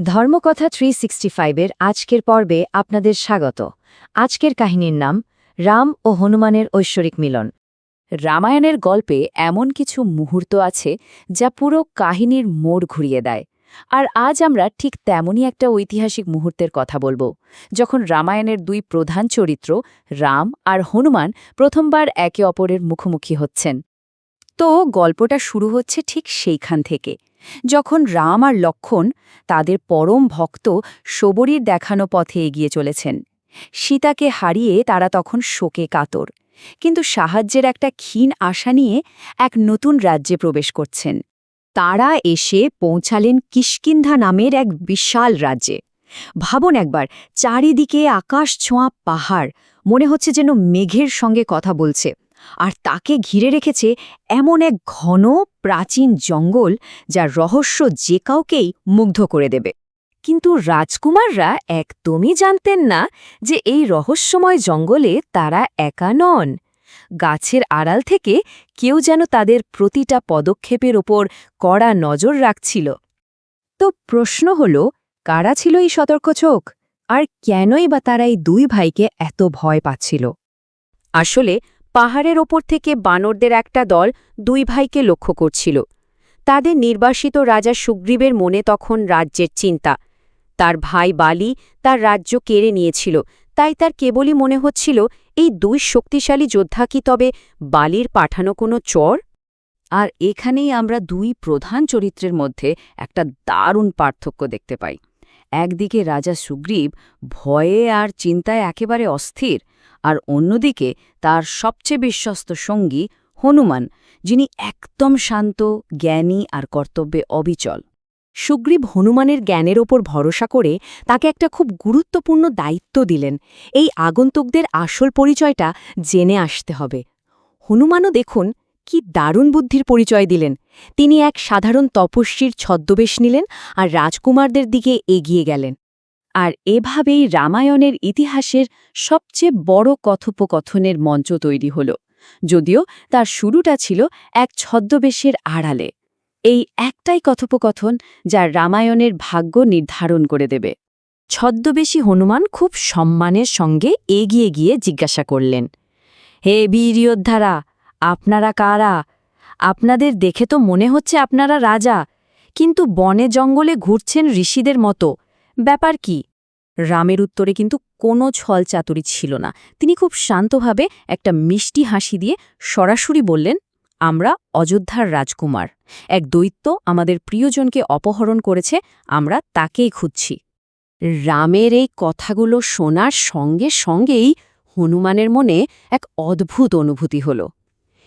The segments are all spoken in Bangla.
ধর্মকথা 365-এর আজকের পর্বে আপনাদের স্বাগত। আজকের কাহিনীর নাম রাম ও হনুমানের ঐশ্বরিক মিলন। রামায়ণের গল্পে এমন কিছু মুহূর্ত আছে যা পুরো কাহিনীর মোড় ঘুরিয়ে দেয়। আর আজ আমরা ঠিক তেমনই একটা ঐতিহাসিক মুহূর্তের কথা বলবো, যখন রামায়ণের দুই প্রধান চরিত্র রাম আর হনুমান প্রথমবার একে অপরের মুখোমুখি হচ্ছেন। তো গল্পটা শুরু হচ্ছে ঠিক সেইখান থেকে, যখন রাম আর লক্ষ্মণ তাদের পরম ভক্ত শবরীর দেখানো পথে এগিয়ে চলেছেন। সীতাকে হারিয়ে তারা তখন শোকে কাতর, কিন্তু সাহায্যের একটা ক্ষীণ আশা নিয়ে এক নতুন রাজ্যে প্রবেশ করছেন। তারা এসে পৌঁছালেন কিষ্কিন্ধা নামের এক বিশাল রাজ্যে। ভাবুন একবার, চারিদিকে আকাশ ছোঁয়া পাহাড়, মনে হচ্ছে যেন মেঘের সঙ্গে কথা বলছে। আর তাকে ঘিরে রেখেছে এমন এক ঘন প্রাচীন জঙ্গল যার রহস্য যে কাউকেই মুগ্ধ করে দেবে। কিন্তু রাজকুমাররা একদমই জানতেন না যে এই রহস্যময় জঙ্গলে তারা একা নন। গাছের আড়াল থেকে কেউ যেন তাদের প্রতিটা পদক্ষেপের ওপর কড়া নজর রাখছিল। তো প্রশ্ন হল, কারা ছিল এই সতর্ক চোখ, আর কেনই বা তারা এই দুই ভাইকে এত ভয় পাচ্ছিল? আসলে পাহাড়ের ওপর থেকে বানরদের একটা দল দুই ভাইকে লক্ষ্য করছিল। তাদের নির্বাসিত রাজা সুগ্রীবের মনে তখন রাজ্যের চিন্তা। তার ভাই বালি তার রাজ্য কেড়ে নিয়েছিল, তাই তার কেবলই মনে হচ্ছিল এই দুই শক্তিশালী যোদ্ধা কি তবে বালির পাঠানো কোনো চর? আর এখানেই আমরা দুই প্রধান চরিত্রের মধ্যে একটা দারুণ পার্থক্য দেখতে পাই। একদিকে রাজা সুগ্রীব ভয়ে আর চিন্তায় একেবারে অস্থির, আর অন্যদিকে তার সবচেয়ে বিশ্বস্ত সঙ্গী হনুমান, যিনি একদম শান্ত, জ্ঞানী আর কর্তব্যে অবিচল। সুগ্রীব হনুমানের জ্ঞানের ওপর ভরসা করে তাকে একটা খুব গুরুত্বপূর্ণ দায়িত্ব দিলেন। এই আগন্তুকদের আসল পরিচয়টা জেনে আসতে হবে। হনুমানও দেখুন কি দারুণ বুদ্ধির পরিচয় দিলেন। তিনি এক সাধারণ তপস্বীর ছদ্মবেশ নিলেন আর রাজকুমারদের দিকে এগিয়ে গেলেন। আর এভাবেই রামায়ণের ইতিহাসের সবচেয়ে বড় কথোপকথনের মঞ্চ তৈরি হল, যদিও তার শুরুটা ছিল এক ছদ্মবেশের আড়ালে। এই একটাই কথোপকথন যা রামায়ণের ভাগ্য নির্ধারণ করে দেবে। ছদ্মবেশী হনুমান খুব সম্মানের সঙ্গে এগিয়ে গিয়ে জিজ্ঞাসা করলেন, হে বীর যোদ্ধারা, আপনারা কারা? আপনাদের দেখে তো মনে হচ্ছে আপনারা রাজা, কিন্তু বনে জঙ্গলে ঘুরছেন ঋষিদের মতো। ব্যাপার কি? রামের উত্তরে কিন্তু কোনো ছলচাতুরি ছিল না। তিনি খুব শান্তভাবে একটা মিষ্টি হাসি দিয়ে সরাসরি বললেন, আমরা অযোধ্যার রাজকুমার। এক দৈত্য আমাদের প্রিয়জনকে অপহরণ করেছে, আমরা তাকেই খুঁজছি। রামের এই কথাগুলো শোনার সঙ্গে সঙ্গেই হনুমানের মনে এক অদ্ভুত অনুভূতি হল।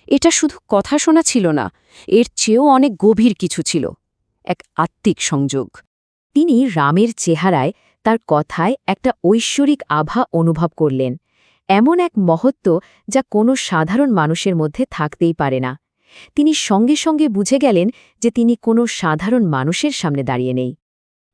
এটা শুধু কথা শোনা ছিল না, এর চেয়েও অনেক গভীর কিছু ছিল, এক আত্মিক সংযোগ। তিনি রামের চেহারায়, তার কথায় একটা ঐশ্বরিক আভা অনুভব করলেন, এমন এক মহত্ব যা কোনো সাধারণ মানুষের মধ্যে থাকতেই পারে না। তিনি সঙ্গে সঙ্গে বুঝে গেলেন যে তিনি কোনো সাধারণ মানুষের সামনে দাঁড়িয়ে নেই।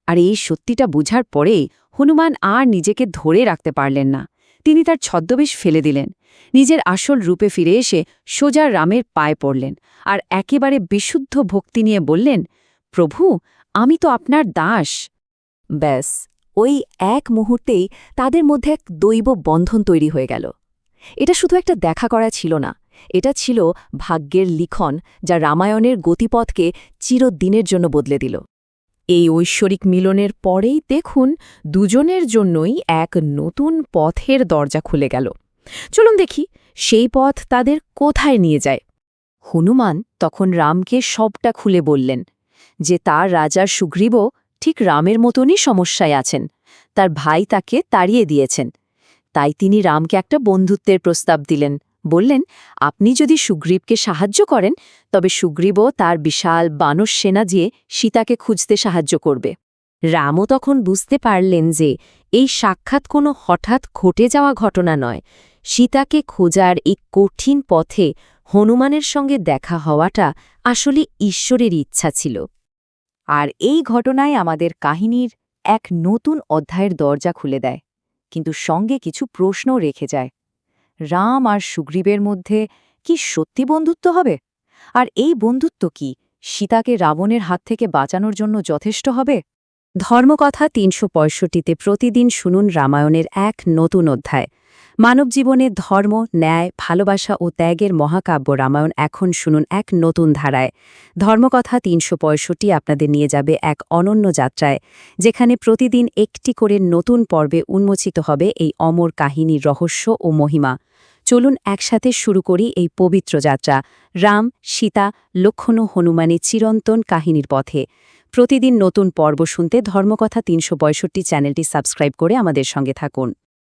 আর এই সত্যিটা বুঝার পরেই হনুমান আর নিজেকে ধরে রাখতে পারলেন না। তিনি তার ছদ্মবেশ ফেলে দিলেন, নিজের আসল রূপে ফিরে এসে সোজা রামের পায়ে পড়লেন আর একেবারে বিশুদ্ধ ভক্তি নিয়ে বললেন, প্রভু, আমি তো আপনার দাস। ব্যাস, ওই এক মুহূর্তেই তাদের মধ্যে এক দৈব বন্ধন তৈরি হয়ে গেল। এটা শুধু একটা দেখা করা ছিল না, এটা ছিল ভাগ্যের লিখন যা রামায়ণের গতিপথকে চিরদিনের জন্য বদলে দিল। এই ঐশ্বরিক মিলনের পরেই দেখুন দুজনের জন্যই এক নতুন পথের দরজা খুলে গেল। চলুন দেখি সেই পথ তাদের কোথায় নিয়ে যায়। হনুমান তখন রামকে সবটা খুলে বললেন যে তার রাজার সুগ্রীবও ঠিক রামের মতনই সমস্যায় আছেন। তার ভাই তাকে তাড়িয়ে দিয়েছেন। তাই তিনি রামকে একটা বন্ধুত্বের প্রস্তাব দিলেন। বললেন, আপনি যদি সুগ্রীবকে সাহায্য করেন তবে সুগ্রীবও তার বিশাল বানর সেনা দিয়ে সীতাকে খুঁজতে সাহায্য করবে। রামও তখন বুঝতে পারলেন যে এই সাক্ষাৎ কোনো হঠাৎ ঘটে যাওয়া ঘটনা নয়। সীতাকে খোঁজার এই কঠিন পথে হনুমানের সঙ্গে দেখা হওয়াটা আসলে ঈশ্বরের ইচ্ছা ছিল। আর এই ঘটনায় আমাদের কাহিনীর এক নতুন অধ্যায়ের দরজা খুলে দেয়, কিন্তু সঙ্গে কিছু প্রশ্নও রেখে যায়। রাম আর সুগ্রীবের মধ্যে কি সত্যি বন্ধুত্ব হবে? আর এই বন্ধুত্ব কি সীতাকে রাবণের হাত থেকে বাঁচানোর জন্য যথেষ্ট হবে? ধর্মকথা ৩৬৫তে প্রতিদিন শুনুন রামায়ণের এক নতুন অধ্যায়। মানব জীবনে ধর্ম, ন্যায়, ভালোবাসা ও ত্যাগের মহাকাব্য রামায়ণ এখন শুনুন এক নতুন ধারায়। ধর্মকথা ৩৬৫ আপনাদের নিয়ে যাবে এক অনন্য যাত্রায়, যেখানে প্রতিদিন একটি করে নতুন পর্বে উন্মোচিত হবে এই অমর কাহিনীর রহস্য ও মহিমা। চলুন একসাথে শুরু করি এই পবিত্র যাত্রা, রাম, সীতা, লক্ষ্মণ ও হনুমানের চিরন্তন কাহিনীর পথে। প্রতিদিন নতুন পর্ব শুনতে ধর্মকথা ৩৬৫ চ্যানেলটি সাবস্ক্রাইব করে আমাদের সঙ্গে থাকুন।